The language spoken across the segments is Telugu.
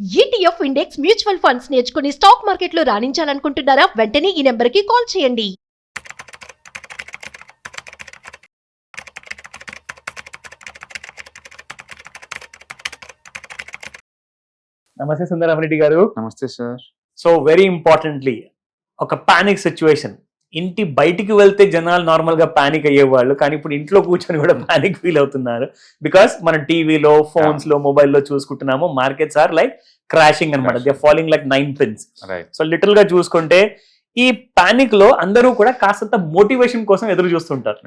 ఈటీఎఫ్ ఇండెక్స్ మ్యూచువల్ ఫండ్స్ నేర్చుకుని స్టాక్ మార్కెట్లో రాణించాలనుకుంటున్నారా? వెంటనే ఈ నెంబర్కి కాల్ చేయండి. నమస్తే సుందరమరెడ్డి గారు. నమస్తే సార్. సో వెరీ ఇంపార్టెంట్లీ ఒక పానిక్ సిచ్యువేషన్. ఇంటి బయటికి వెళ్తే జనాలు నార్మల్ గా పానిక్ అయ్యేవాళ్ళు, కానీ ఇప్పుడు ఇంట్లో కూర్చొని కూడా పానిక్ ఫీల్ అవుతున్నారు. బికాస్ మన టీవీలో, ఫోన్స్ లో, మొబైల్లో చూసుకుంటున్నాము మార్కెట్స్ ఆర్ లైక్ క్రాషింగ్ అనమాట. They are falling like 9 pins. So little గా చూసుకుంటే ఈ పానిక్ లో అందరూ కూడా కాస్తంత మోటివేషన్ కోసం ఎదురు చూస్తుంటారు.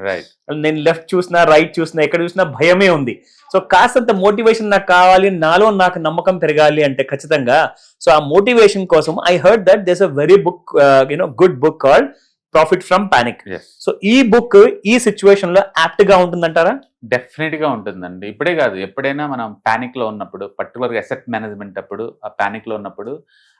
నేను లెఫ్ట్ చూసినా, రైట్ చూసినా, ఎక్కడ చూసినా భయమే ఉంది. సో కాస్తంత మోటివేషన్ నాకు కావాలి, నాలో నాకు నమ్మకం పెరగాలి అంటే ఖచ్చితంగా సో ఆ మోటివేషన్ కోసం I heard that there's a very book good book called profit from panic. So ఈ బుక్ ఈ సిచ్యువేషన్ లో యాప్ట్ గా ఉంటుందంటారా? డెఫినెట్ గా ఉంటుందండి. ఇప్పుడే కాదు, ఎప్పుడైనా మనం పానిక్ లో ఉన్నప్పుడు, పర్టికులర్ అసెట్ మేనేజ్మెంట్ అప్పుడు, ఆ పానిక్ లో ఉన్నప్పుడు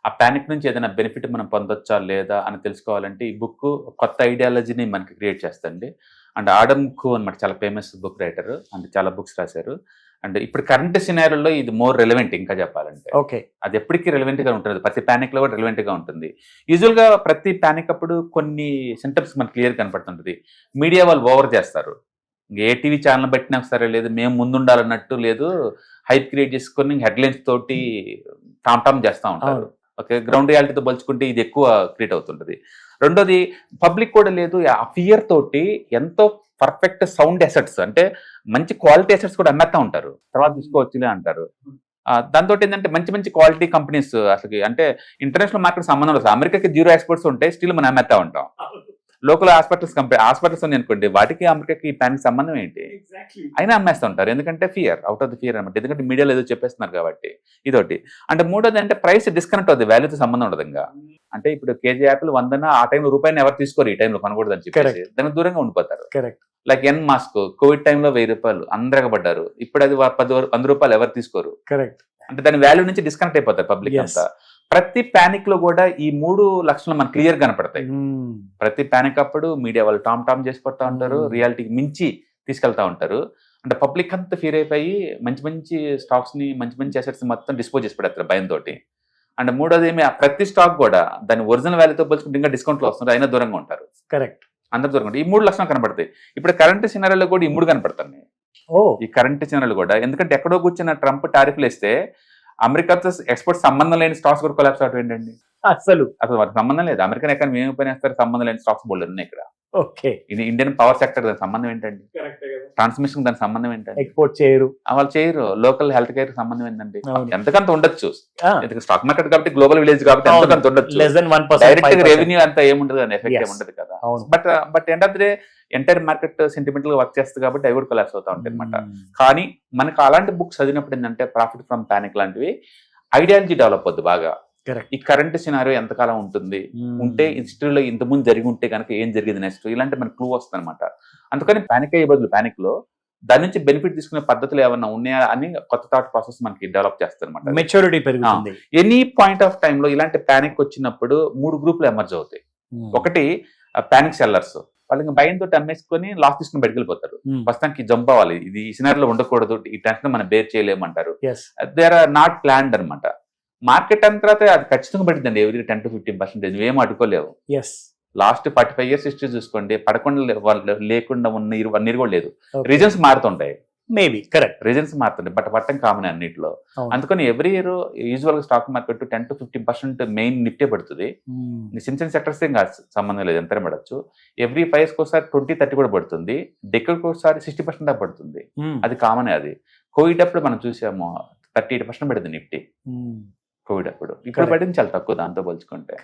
ఆ పానిక్ నుంచి ఏదైనా బెనిఫిట్ మనం పొందొచ్చా లేదా అని తెలుసుకోవాలంటే ఈ బుక్ కొత్త ఐడియాలజీని మనకి క్రియేట్ చేస్తుంది. అండ్ ఆడమ్ కు అనమాట, చాలా ఫేమస్ బుక్ రైటర్, అంటే చాలా బుక్స్ రాశారు. అండ్ ఇప్పుడు కరెంట్ సినారియోలో ఇది మోర్ రెలవెంట్ ఇంకా చెప్పాలంటే. ఓకే, అది ఎప్పటికీ రెలవెంట్ గా ఉంటుంది, ప్రతి పానిక్ లో కూడా రెలవెంట్ గా ఉంటుంది. యూజువల్ గా ప్రతి పానిక్ అప్పుడు కొన్ని సింటమ్స్ మనకు క్లియర్ కనపడుతుంటది. మీడియా వాళ్ళు ఓవర్ చేస్తారు, ఏ టీవీ ఛానల్ పెట్టినా సరే లేదు, మేము ముందుండాలన్నట్టు లేదు, హైప్ క్రియేట్ చేసుకొని హెడ్లైన్స్ తోటి టామ్ చేస్తూ ఉంటారు. ఓకే, గ్రౌండ్ రియాలిటీతో పోల్చుకుంటే ఇది ఎక్కువ క్రియేట్ అవుతుంటది. రెండోది పబ్లిక్ కూడా లేదు, ఆ ఫియర్ తోటి ఎంతో పర్ఫెక్ట్ సౌండ్ అసెట్స్, అంటే మంచి క్వాలిటీ అసెట్స్ కూడా అమ్మేస్తా ఉంటారు, తర్వాత తీసుకోవచ్చులే అంటారు. దాంతో ఏంటంటే మంచి మంచి క్వాలిటీ కంపెనీస్ అసలు అంటే ఇంటర్నేషనల్ మార్కెట్ సంబంధం లేదు. అమెరికాకి 0 ఎక్స్పోర్ట్స్ ఉంటాయి, స్టిల్ మనం అమ్మేస్తా ఉంటాం. లోకల్ హాస్పిటల్స్ ఉంది అనుకోండి, వాటికి అమెరికాకి పానికి సంబంధం ఏంటి, అయినా అమ్మేస్తూ ఉంటారు. ఎందుకంటే fear, out of the fear అనమాట. ఎందుకంటే మీడియాలో ఏదో చెప్పేస్తున్నారు కాబట్టి. ఇదొకటి. అంటే మూడోది అంటే ప్రైస్ డిస్కనెక్ట్ అవుతుంది, వాల్యూతో సంబంధం ఉండదు. ఇంకా అంటే ఇప్పుడు కేజీ యాపిల్ 100 ఆ టైంలో రూపాయిని ఎవరు తీసుకోరు, ఈ టైంలో కొనకూడదు అని చెప్పేసి దానికి దూరంగా ఉండిపోతారు. లైక్ ఎన్ మాస్క్ కోవిడ్ టైంలో 1000 రూపాయలు అందరూ పడ్డారు, ఇప్పుడు అది 100 రూపాయలు ఎవరు తీసుకోరు. అంటే దాని వాల్యూ నుంచి డిస్కనెక్ట్ అయిపోతారు పబ్లిక్ అంతా. ప్రతి పానిక్ లో కూడా ఈ 3 లక్షణాలు మనకు క్లియర్ కనపడతాయి. ప్రతి పానిక్ అప్పుడు మీడియా వాళ్ళు టామ్ చేసి కొడతా ఉంటారు, రియాలిటీకి మించి తీసుకెళ్తా ఉంటారు. అంటే పబ్లిక్ అంతా ఫీర్ అయిపోయి మంచి మంచి స్టాక్స్ ని, మంచి మంచి అసెట్స్ మొత్తం డిస్పోజ్ చేసి పెడతారు భయంతో. అండ్ మూడోది ఏమి, ప్రతి స్టాక్ కూడా దాని ఒరిజినల్ వాల్యూతో పోల్చుకుంటే ఇంకా డిస్కౌంట్ లో వస్తుంది, అయినా దూరంగా ఉంటారు. కరెక్ట్, అందరు దూరంగా ఉంటారు. ఈ 3 లక్షణాలు కనపడతాయి. ఇప్పుడు కరెంట్ సినారియోలో కూడా ఈ 3 కనపడతాయి. ఈ కరెంట్ సినారియోలో కూడా, ఎందుకంటే ఎక్కడో కూర్చున్న ట్రంప్ టారిఫ్లు వేస్తే అమెరికాతో ఎక్స్పోర్ట్ సంబంధం లేని స్టాక్స్ కూడా కొలాప్స్ అవడం ఏంటండి? అసలు వాటికి సంబంధం లేదు. అమెరికన్ ఎకానమీ ఏమి పని చేస్తారు, సంబంధం లేని స్టాక్స్ బోల్డ్ ఉన్నాయి ఇక్కడ. ఓకే, ఇది ఇండియన్ పవర్ సెక్టర్, దాని సంబంధం ఏంటండి? ట్రాన్స్మిషన్ దాని సంబంధం ఏంటండి? ఎక్స్పోర్ట్ చేయరు, వాళ్ళు చేయరు. లోకల్ హెల్త్ కేర్ సంబంధం ఏంటండి? ఎంతకంత ఉండొచ్చు, స్టాక్ మార్కెట్ కాబట్టి, గ్లోబల్ విలేజ్ కాబట్టి ఎంతకంత ఉండొచ్చు. డైరెక్ట్ రెవెన్యూ అంతా ఏముండదు, అని ఎఫెక్ట్ ఏముండదు కదా. But end of the day entire market sentimental గా వర్క్ చేస్తుంది కాబట్టి అవి కూడా కొలాప్స్ అవుతా ఉంటాయి అనమాట. కానీ మనకు అలాంటి బుక్స్ చదివినప్పుడు ఏంటంటే ప్రాఫిట్ ఫ్రమ్ పానిక్ లాంటివి ఐడియాలజీ డెవలప్ అవుద్ది బాగా. ఈ కరెంట్ సినారియో ఎంతకాలం ఉంటుంది, ఉంటే హిస్టరీలో ఇంతకుముందు జరిగి ఉంటే కనుక ఏం జరిగింది నెక్స్ట్, ఇలాంటి మనకు క్లూ వస్తుంది అనమాట. అందుకని పానిక్ అయ్యే బదులు పానిక్ లో దాని నుంచి బెనిఫిట్ తీసుకునే పద్ధతులు ఏమన్నా ఉన్నాయా అని కొత్త థాట్ ప్రాసెస్ మనకి డెవలప్ చేస్తారు అనమాట. మెచ్యూరిటీ పెరుగుతుంది. ఎనీ పాయింట్ ఆఫ్ టైమ్ లో ఇలాంటి పానిక్ వచ్చినప్పుడు 3 గ్రూపులు ఎమర్జ్ అవుతాయి. ఒకటి పానిక్ సెల్లర్స్, వాళ్ళకి భయంతో అమ్మేసుకొని లాస్ తీసుకుని బయటకు వెళ్ళిపోతారు. ప్రస్తుతానికి జంప్ అవ్వాలి, ఇది ఈ సినారియోలో ఉండకూడదు, ఈ టెన్షన్ మనం బేర్ చేయలేమంటారు. దే ఆర్ నాట్ ప్లాన్డ్ అనమాట. మార్కెట్ అయిన తర్వాత అది ఖచ్చితంగా పడుతుందండి, ఎవరి 10 to 15%. నువ్వేం అడుకోలేవు. లాస్ట్ 45 years హిస్టరీ చూసుకోండి, పడకుండా లేకుండా ఉన్న 1 year కూడా లేదు. రీజన్స్ మారుతుంటాయి, మేబీ కరెక్ట్, రీజన్స్ మారుతుంటాయి, బట్ పట్టం కామన్ అన్నింటిలో. అందుకని ఎవ్రీ ఇయర్ యూజువల్ గా stock market 10 to 15% main Nifty పడుతుంది. చిన్న చిన్న సెక్టర్స్ ఏం కాదు, సంబంధం లేదు, ఎంత పడచ్చు. ఎవ్రీ 5 years ఒకసారి 20-30 కూడా పడుతుంది. డెక్కడికి ఒకసారి 60% దాకా పడుతుంది. అది కామన్. అది కోవిడ్ అప్పుడు మనం చూసాము 38% పడుతుంది నిఫ్టీ కోవిడ్ అప్పుడు. ఇప్పుడు పడింది చాలా తక్కువ దాంతో పోల్చుకుంటే.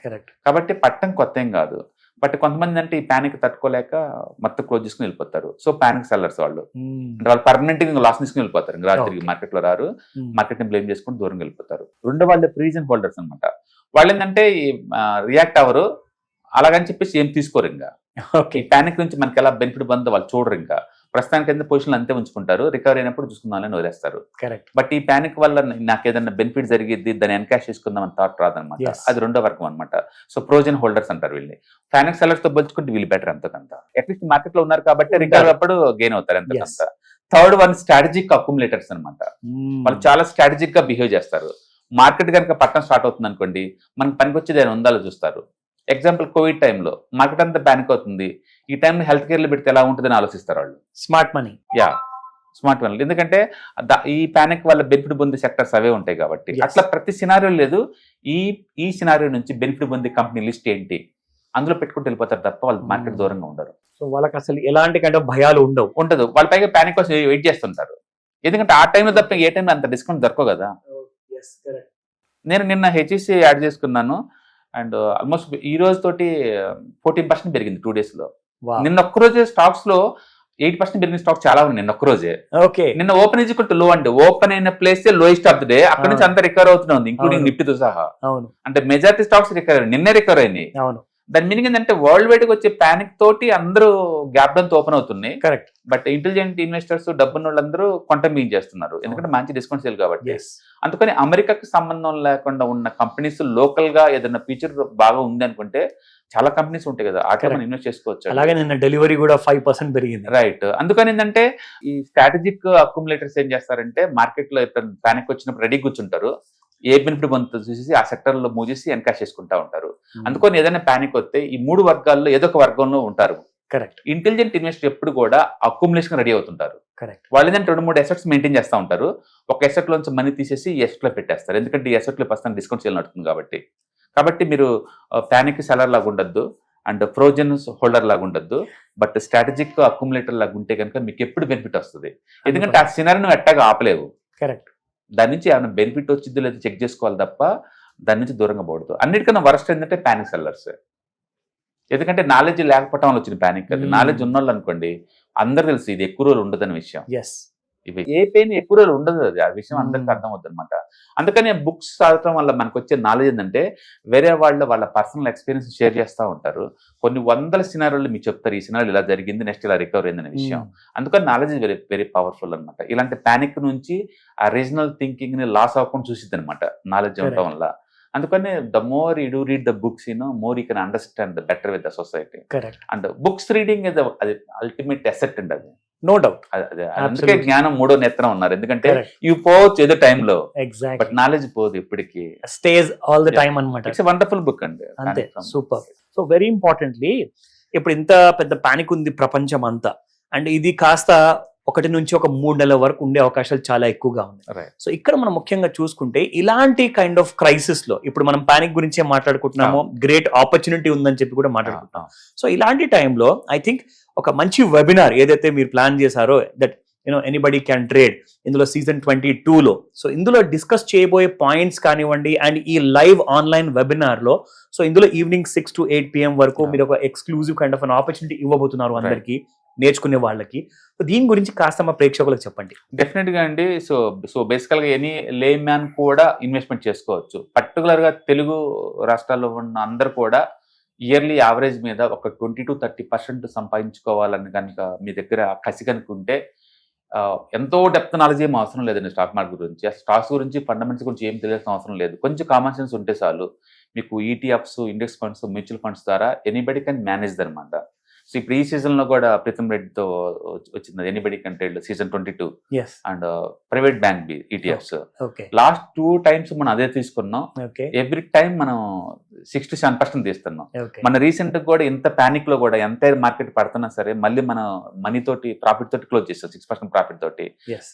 కాబట్టి పట్టం కొత్త ఏం కాదు. బట్ కొంతమంది అంటే ఈ పానిక్ తట్టుకోలేక మొత్తం క్లోజ్ చేసుకుని వెళ్ళిపోతారు. సో పానిక్ సెల్లర్స్ వాళ్ళు, అంటే వాళ్ళు పర్మనెంట్ గా లాస్ తీసుకుని వెళ్ళిపోతారు. ఇంకా రాత్రికి మార్కెట్ లో రారు, మార్కెట్ ని బ్లేమ్ చేసుకుని దూరం వెళ్ళిపోతారు. రెండో వాళ్ళు ఫ్రీజన్ హోల్డర్స్ అనమాట. వాళ్ళు ఏంటంటే రియాక్ట్ అవ్వరు, అలాగని చెప్పేసి ఏం తీసుకోరు. ఇంకా ఈ పానిక్ నుంచి మనకి ఎలా బెనిఫిట్ పొందో వాళ్ళు చూడరు. ఇంకా ప్రస్తుతానికి అయితే పొజిషన్లు అంతే ఉంచుకుంటారు, రికవరీ అయినప్పుడు చూసుకుందామని వదిలేస్తారు. బట్ ఈ పానిక్ వల్ల నాకు ఏదైనా బెనిఫిట్ జరిగిద్ది, దాన్ని ఎన్కాష్ చేసుకుందాం అని థాట్ రాదనమాట. అది రెండో వర్గం అనమాట. సో ప్రోజన్ హోల్డర్స్ అంటారు వీళ్ళని. పానిక్ సెల్లర్స్ తో పోల్చుకుంటే వీళ్ళు బెటర్ ఎంతకంత, అట్లీస్ట్ మార్కెట్ లో ఉన్నారు కాబట్టి రికవరీ అప్పుడు గెయిన్ అవుతారు ఎంతకంత. థర్డ్ వన్ స్ట్రాటజిక్ అక్యుములేటర్స్ అనమాట. వాళ్ళు చాలా స్ట్రాటజిక్ గా బిహేవ్ చేస్తారు. మార్కెట్ కనుక పట్టడం స్టార్ట్ అవుతుంది అనుకోండి, మనకి పనికొచ్చేది ఏమైనా ఉండాలో చూస్తారు. ఎగ్జాంపుల్ కోవిడ్ టైంలో మార్కెట్ అంతా ప్యానిక్ అవుతుంది, ఈ టైంలో హెల్త్ కేర్లో పెడితే ఎలా ఉంటుందని ఆలోచిస్తారు వాళ్ళు. Smart money. స్మార్ట్ వన్, ఎందుకంటే ఈ ప్యానిక్ వల్ల బెనిఫిట్ పొందే సెక్టర్స్ అవే ఉంటాయి కాబట్టి. అట్లా ప్రతి సినారియో లేదు, ఈ సినారియో నుంచి బెనిఫిట్ పొందే కంపెనీ లిస్ట్ ఏంటి అందులో పెట్టుకుంటూ వెళ్ళిపోతారు తప్ప వాళ్ళు మార్కెట్ దూరంగా ఉండరు. సో వాళ్ళకి అసలు ఎలాంటి కైండ్ ఆఫ్ భయాలు ఉండదు. వాళ్ళ పైగా ప్యానిక్ కోసం వెయిట్ చేస్తుంటారు, ఎందుకంటే ఆ టైంలో తప్ప ఏ టైంలో అంత డిస్కౌంట్ దొరకవు కదా. నేను నిన్న హెచ్ఈసి యాడ్ చేసుకున్నాను అండ్ ఆల్మోస్ట్ ఈ రోజు తోటి 14% పెరిగింది 2 days లో. నిన్న ఒక్కరోజే స్టాక్స్ లో 8% పెరిగిన స్టాక్ చాలా ఉన్నాయి నిన్న ఒక్కరోజే. ఓకే, నిన్న ఓపెన్ ఈజ్ లో అంటే ఓపెన్ అయిన place lowest of the day, అక్కడ నుంచి అంతా రికవర్ అవుతూనే ఉంది, ఇంక్లూడింగ్ నిఫ్టీతో సహా. అవును, అంటే మెజారిటీ స్టాక్స్ రికవర్ నిన్నే రికవర్ అయినాయి. అవును, దాని మీనింగ్ ఏంటంటే వరల్డ్ వైడ్ గా వచ్చే ప్యానిక్ తోటి అందరూ గ్యాప్ డౌన్ ఓపెన్ అవుతున్నాయి. కరెక్ట్. బట్ ఇంటెలిజెంట్ ఇన్వెస్టర్స్ డబ్బున్న వాళ్ళందరూ కొంటమీన్ చేస్తున్నారు, ఎందుకంటే మంచి డిస్కౌంట్ సేల్ కాబట్టి. అందుకని అమెరికాకి సంబంధం లేకుండా ఉన్న కంపెనీస్ లోకల్ గా ఏదైనా ఫీచర్ బాగా ఉంది అనుకుంటే చాలా కంపెనీస్ ఉంటాయి కదా, ఆ మనం ఇన్వెస్ట్ చేసుకోవచ్చు. అలాగే నిన్న డెలివరీ కూడా 5% పెరిగింది. రైట్. అందుకని ఏంటంటే ఈ స్ట్రాటజిక్ అక్యుములేటర్స్ ఏం చేస్తారంటే మార్కెట్ లో ప్యానిక్ వచ్చినప్పుడు రెడీ కూర్చుంటారు, ఏ బెనిఫిట్ పొందుతుందో చూసి ఆ సెక్టర్ లో మూవ్ చేసి ఎన్కాష్ చేసుకుంటా ఉంటారు. అందుకని ఏదైనా ప్యానిక్ వస్తే ఈ 3 వర్గాల్లో ఏదో ఒక వర్గంలో ఉంటారు. కరెక్ట్. ఇంటెలిజెంట్ ఇన్వెస్టర్ ఎప్పుడు కూడా అక్యుములేషన్ రెడీ అవుతుంటారు. కరెక్ట్. వాళ్ళు ఏంటంటే 2-3 అసెట్స్ మెయింటైన్ చేస్తూ ఉంటారు, ఒక అసెట్ లోంచి మనీ తీసేసి ఈ అసెట్ లో పెట్టేస్తారు, ఎందుకంటే ఈ అసెట్ లో ప్రస్తుతం డిస్కౌంట్ సేల్ నడుతుంది కాబట్టి. కాబట్టి మీరు ప్యానిక్ సెలర్ లాగా ఉండద్దు అండ్ ఫ్రోజన్ హోల్డర్ లాగా ఉండద్దు, బట్ స్ట్రాటజిక్ అక్యుములేటర్ లాగా ఉంటే కనుక మీకు ఎప్పుడు బెనిఫిట్ వస్తుంది, ఎందుకంటే ఆ సినారీని ఎట్టాగా ఆపలేవు. కరెక్ట్. దాని నుంచి ఏమైనా బెనిఫిట్ వచ్చిందో లేదో చెక్ చేసుకోవాలి తప్ప దాని నుంచి దూరంగా పోవద్దు. అన్నిటికన్నా వరస్ట్ ఏంటంటే ప్యానిక్ సెల్లర్స్, ఎందుకంటే నాలెడ్జ్ లేకపోవటం వల్ల వచ్చిన ప్యానిక్. అది నాలెడ్జ్ ఉన్న వాళ్ళు అనుకోండి అందరు తెలుసు ఇది ఎక్కువ రోజులు ఉండదని విషయం. ఇవి ఏ పెయిన్ ఎక్కువ రోజులు ఉండదు, అది ఆ విషయం అందరికీ అర్థం అవుతుంది అనమాట. అందుకని బుక్స్ చదవడం వల్ల మనకు వచ్చే నాలెడ్జ్ ఏంటంటే వేరే వాళ్ళ పర్సనల్ ఎక్స్పీరియన్స్ షేర్ చేస్తూ ఉంటారు, కొన్ని వందల సినారీలు మీకు చెప్తారు, ఈ సినారీ ఇలా జరిగింది నెక్స్ట్ ఇలా రికవర్ అయిందనే విషయం. అందుకని నాలెడ్జ్ వెరీ వెరీ పవర్ఫుల్ అనమాట. ఇలాంటి ప్యానిక్ నుంచి ఆ రీజనల్ థింకింగ్ ని లాస్ అవ్వకుండా చూసిద్ది అనమాట నాలెడ్జ్ ఉండటం వల్ల. అందుకని the more you do read the books more you can understand better with the society. And books reading is అది అల్టిమేట్ అసెట్ అండి, అది నో డౌట్. అందుకే జ్ఞానం 3వ నేత్రం ఉన్నారు, ఎందుకంటే ఇవి పోవచ్చు ఏదో టైంలో, బట్ నాలెడ్జ్ పోదు ఎప్పటికీ, స్టేజ్ ఆల్ ద టైమ్ అన్నమాట. ఇట్స్ వండర్ఫుల్ బుక్ అండి. అంతే, సూపర్. సో వెరీ ఇంపార్టెంట్లీ ఇప్పుడు ఇంత పెద్ద పానిక్ ఉంది ప్రపంచం అంతా, అండ్ ఇది కాస్త 1 నుంచి 3 నెలల వరకు ఉండే అవకాశాలు చాలా ఎక్కువగా ఉన్నాయి. సో ఇక్కడ మనం ముఖ్యంగా చూసుకుంటే ఇలాంటి కైండ్ ఆఫ్ క్రైసిస్ లో ఇప్పుడు మనం పానిక్ గురించే మాట్లాడుకుంటున్నాము, గ్రేట్ ఆపర్చునిటీ ఉందని చెప్పి కూడా మాట్లాడుకుంటున్నాం. సో ఇలాంటి టైంలో ఐ థింక్ ఒక మంచి వెబినార్ ఏదైతే మీరు ప్లాన్ చేశారో, దట్ ఎనీబడి క్యాన్ ట్రేడ్, ఇందులో సీజన్ 22లో సో ఇందులో డిస్కస్ చేయబోయే పాయింట్స్ కానివ్వండి, అండ్ ఈ లైవ్ ఆన్లైన్ వెబినార్ లో సో ఇందులో ఈవినింగ్ 6 to 8 PM వరకు మీరు ఒక exclusive kind of an opportunity ఇవ్వబోతున్నారు అందరికి, నేర్చుకునే వాళ్ళకి. సో దీని గురించి కాస్త మా ప్రేక్షకులకు చెప్పండి. డెఫినెట్ గా అండి. సో బేసికల్ గా ఎనీ లే మ్యాన్ కూడా ఇన్వెస్ట్మెంట్ చేసుకోవచ్చు. పర్టికులర్ గా తెలుగు రాష్ట్రాల్లో ఉన్న అందరు కూడా ఇయర్లీ యావరేజ్ మీద ఒక 20 to 30% సంపాదించుకోవాలని కనుక మీ దగ్గర కసి కనుకుంటే ఎంతో డెప్త్ నాలెడ్జ్ ఏం అవసరం లేదండి స్టాక్ మార్కెట్ గురించి. స్టాక్స్ గురించి ఫండమెంటల్స్ గురించి ఏం తెలియాల్సిన అవసరం లేదు, కొంచెం కామన్ సెన్స్ ఉంటే చాలు. మీకు ETFs, index funds, mutual funds ద్వారా ఎనీబడి కెన్ మేనేజ్ అనమాట. సో ఇప్పుడు ఈ సీజన్ లో కూడా ప్రీతం రెడ్డితో వచ్చింది anybody can trade season 22 and private bank ETFs. Last 2 times మనం అదే తీసుకున్నాం. ఎవ్రీ టైం మనం 6 to 7% తీస్తున్నాం. మన రీసెంట్ కూడా ఇంత ప్యానిక్ లో కూడా ఎంత మార్కెట్ పడుతున్నా సరే మళ్ళీ మన మనీ తోటి ప్రాఫిట్ తోటి క్లోజ్ చేస్తాం 6% ప్రాఫిట్ తోటి.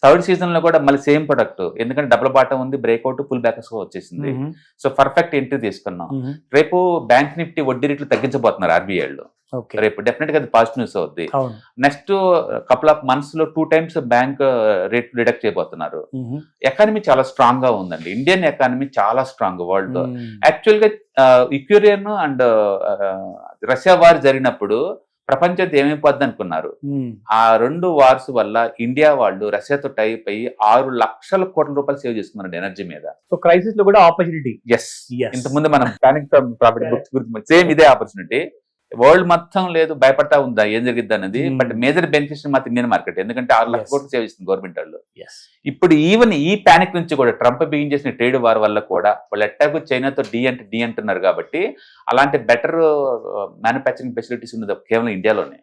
థర్డ్ సీజన్ లో కూడా మళ్ళీ సేమ్ ప్రొడక్ట్, ఎందుకంటే డబుల్ బాటం ఉంది, బ్రేక్అవుట్, పుల్ బ్యాక్ వచ్చేసింది. సో పర్ఫెక్ట్ ఎంట్రీ తీసుకున్నాం. రేపు బ్యాంక్ నిఫ్టీ వడ్డీ రేట్లు తగ్గించబోతున్నారు ఆర్బీఐలో, రేపు డెఫినెట్ గా అది పాజిటివ్ న్యూస్ అవుద్ది. నెక్స్ట్ కపుల్ ఆఫ్ మంత్స్ లో 2 times బ్యాంక్ రేట్ రిడక్ట్ చేయబోతున్నారు. ఎకానమీ చాలా స్ట్రాంగ్ గా ఉందండి, ఇండియన్ ఎకానమీ చాలా స్ట్రాంగ్ వరల్డ్. యాక్చువల్ గా యుక్రెయిన్ అండ్ రష్యా వార్ జరిగినప్పుడు ప్రపంచం ఏమైపోద్ది అనుకున్నారు. ఆ 2 wars వల్ల ఇండియా వాళ్ళు రష్యాతో టైప్ అయ్యి 6 లక్షల కోట్ల రూపాయలు సేవ్ చేసుకున్నారు ఎనర్జీ మీద. సో క్రైసిస్ లో కూడా ఆపర్చునిటీ. ఎస్, ఇంతకుముందు మనం ప్లానింగ్ ప్రాఫిట్ బుక్స్ గురించి సేమ్ ఇదే ఆపర్చునిటీ. వరల్డ్ మొత్తం లేదు భయపడతా ఉందా ఏం జరిగిద్ది అన్నది, బట్ మేజర్ బెనిఫిషియరీ మాత్రం ఇండియన్ మార్కెట్, ఎందుకంటే 6 లక్షల కోట్లు సేవ్ చేస్తుంది గవర్నమెంట్ వాళ్ళు. ఇప్పుడు ఈవెన్ ఈ ప్యానిక్ నుంచి కూడా ట్రంప్ బిగిన్ చేసిన ట్రేడ్ వార్ వల్ల కూడా వాళ్ళు ఎట్టాకు చైనాతో డి అంటున్నారు కాబట్టి అలాంటి బెటర్ మ్యానుఫ్యాక్చరింగ్ ఫెసిలిటీస్ ఉన్నది కేవలం ఇండియాలోనే.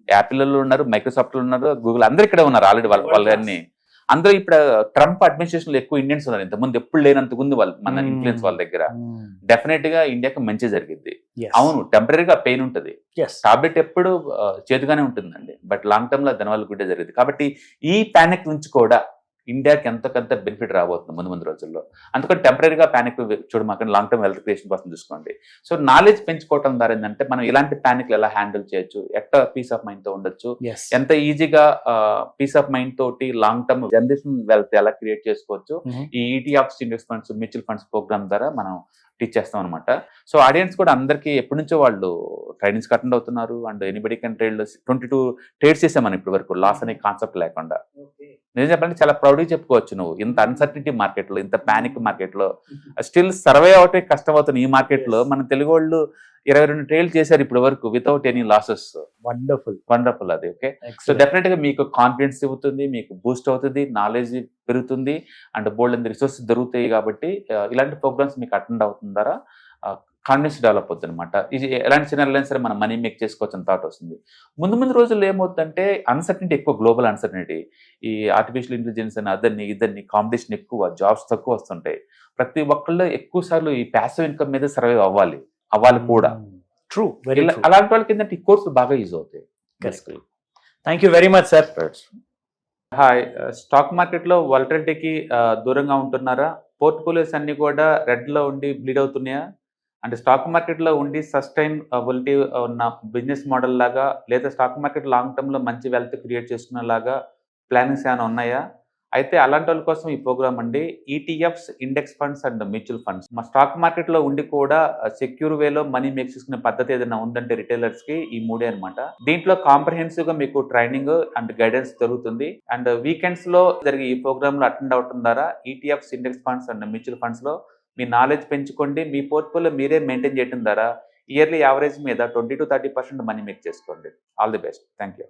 యాపిల్ ఉన్నారు, మైక్రోసాఫ్ట్ ఉన్నారు, గూగుల్ అందరు ఇక్కడే ఉన్నారు ఆల్రెడీ వాళ్ళన్నీ. అందులో ఇప్పుడు ట్రంప్ అడ్మినిస్ట్రేషన్ లో ఎక్కువ ఇండియన్స్ ఉన్నారు, ఇంతకుముందు ఎప్పుడు లేనంత ఉంది వాళ్ళు మన ఇన్ఫ్లుయెన్స్ వాళ్ళ దగ్గర. డెఫినెట్ గా ఇండియాకి మంచి జరిగింది. అవును, టెంపరీగా పెయిన్ ఉంటుంది, టాబ్లెట్ ఎప్పుడు చేతిగానే ఉంటుందండి, బట్ లాంగ్ టర్మ్ లో దానివల్ల గుడ్డే జరిగింది. కాబట్టి ఈ పానిక్ నుంచి కూడా ఇండియాకి ఎంతకంత బెనిఫిట్ రాబోతుంది ముందు ముందు రోజుల్లో. అందుకని టెంపరీగా పానిక్ చూడమాకండి, లాంగ్ టర్మ్ వెల్త్ క్రియేషన్ కోసం చూసుకోండి. సో నాలెడ్జ్ పెంచుకోవడం ద్వారా ఏంటంటే మనం ఇలాంటి పానిక్లు ఎలా హ్యాండిల్ చేయొచ్చు, ఎట్లా పీస్ ఆఫ్ మైండ్ తో ఉండొచ్చు, ఎంత ఈజీగా పీస్ ఆఫ్ మైండ్ తోటి లాంగ్ టర్మ్ జనరేషన్ వెల్త్ ఎలా క్రియేట్ చేసుకోవచ్చు, ఈ ETF index funds, mutual funds program ద్వారా మనం టీచ్ చేస్తాం అనమాట. సో ఆడియన్స్ కూడా అందరికీ ఎప్పటి నుంచో వాళ్ళు ట్రైనింగ్స్ అటెండ్ అవుతున్నారు. And anybody can trade 22 trades చేసాం మనం ఇప్పటి వరకు, లాస్ అనే కాన్సెప్ట్ లేకుండా. నేను చెప్పాలంటే చాలా ప్రౌడ్గా చెప్పుకోవచ్చు, నువ్వు ఇంత అన్సర్టినిటీ మార్కెట్ లో, ఇంత పానిక్ మార్కెట్ లో స్టిల్ సర్వే అవటే కష్టం అవుతుంది. ఈ మార్కెట్ లో మన తెలుగు వాళ్ళు 22 ట్రేడ్లు చేశారు ఇప్పటి వరకు వితౌట్ ఎనీ లాసెస్. వండర్ఫుల్ అది. ఓకే, సో డెఫినెట్ గా మీకు కాన్ఫిడెన్స్ ఇవ్వుతుంది, మీకు బూస్ట్ అవుతుంది, నాలెడ్జ్ పెరుగుతుంది, అండ్ బోల్డ్ అండ్ రిసోర్సెస్ దొరుకుతాయి. కాబట్టి ఇలాంటి ప్రోగ్రామ్స్ మీకు అటెండ్ అవుతుంది ద్వారా కాన్ఫిడెన్స్ డెవలప్ అవుతుంది అనమాట. ఇది ఎలాంటి సినారియోలో అయినా సరే మనం మనీ మేక్ చేసుకోవచ్చు అని థాట్ వస్తుంది. ముందు రోజుల్లో ఏమవుతుందంటే అన్సర్టనిటీ ఎక్కువ, గ్లోబల్ అన్సర్టనిటీ, ఈ ఆర్టిఫిషియల్ ఇంటెలిజెన్స్ అని అదన్ని ఇద్దరిని కాంపిటీషన్ ఎక్కువ, జాబ్స్ తక్కువ వస్తుంటాయి. ప్రతి ఒక్కళ్ళు ఎక్కువ సార్లు ఈ ప్యాసివ్ ఇన్కమ్ మీద సర్వైవ్ అవ్వాలి కూడా. ట్రూ, అలాంటి వాళ్ళకి ఏంటంటే ఈ కోర్సులు బాగా యూజ్ అవుతాయి. Thank you very much sir. Hi, stock market లో వాలటిలిటీకి దూరంగా ఉంటున్నారా? పోర్ట్ఫోలియోస్ అన్ని కూడా రెడ్ లో ఉండి బ్లీడ్ అవుతున్నాయా? అంటే స్టాక్ మార్కెట్ లో ఉండి సస్టైనబిలిటీ ఉన్న బిజినెస్ మోడల్ లాగా, లేదా స్టాక్ మార్కెట్ లాంగ్ టర్మ్ లో మంచి వెల్త్ క్రియేట్ చేసుకునే లాగా ప్లానింగ్స్ ఏమైనా ఉన్నాయా? అయితే అలాంటి వాళ్ళ కోసం ఈ ప్రోగ్రామ్ అండి, ETFs, index funds and mutual funds. మా స్టాక్ మార్కెట్ లో ఉండి కూడా సెక్యూర్ వేలో మనీ మేక్ చేసుకునే పద్ధతి ఏదైనా ఉందంటే రిటైలర్స్ కి ఈ మూడే అనమాట. దీంట్లో కాంప్రహెన్సివ్ గా మీకు ట్రైనింగ్ అండ్ గైడెన్స్ దొరుకుతుంది. అండ్ వీకెండ్స్ లో జరిగే ఈ ప్రోగ్రామ్ లో అటెండ్ అవడం ద్వారా ETFs, index funds and mutual funds లో మీ నాలెడ్జ్ పెంచుకోండి. మీ పోర్ట్ఫోలియో మీరే మెయింటైన్ చేయడం ద్వారా ఇయర్లీ యావరేజ్ మీద 20 to 30% మనీ మేక్ చేసుకోండి. All the best. Thank you.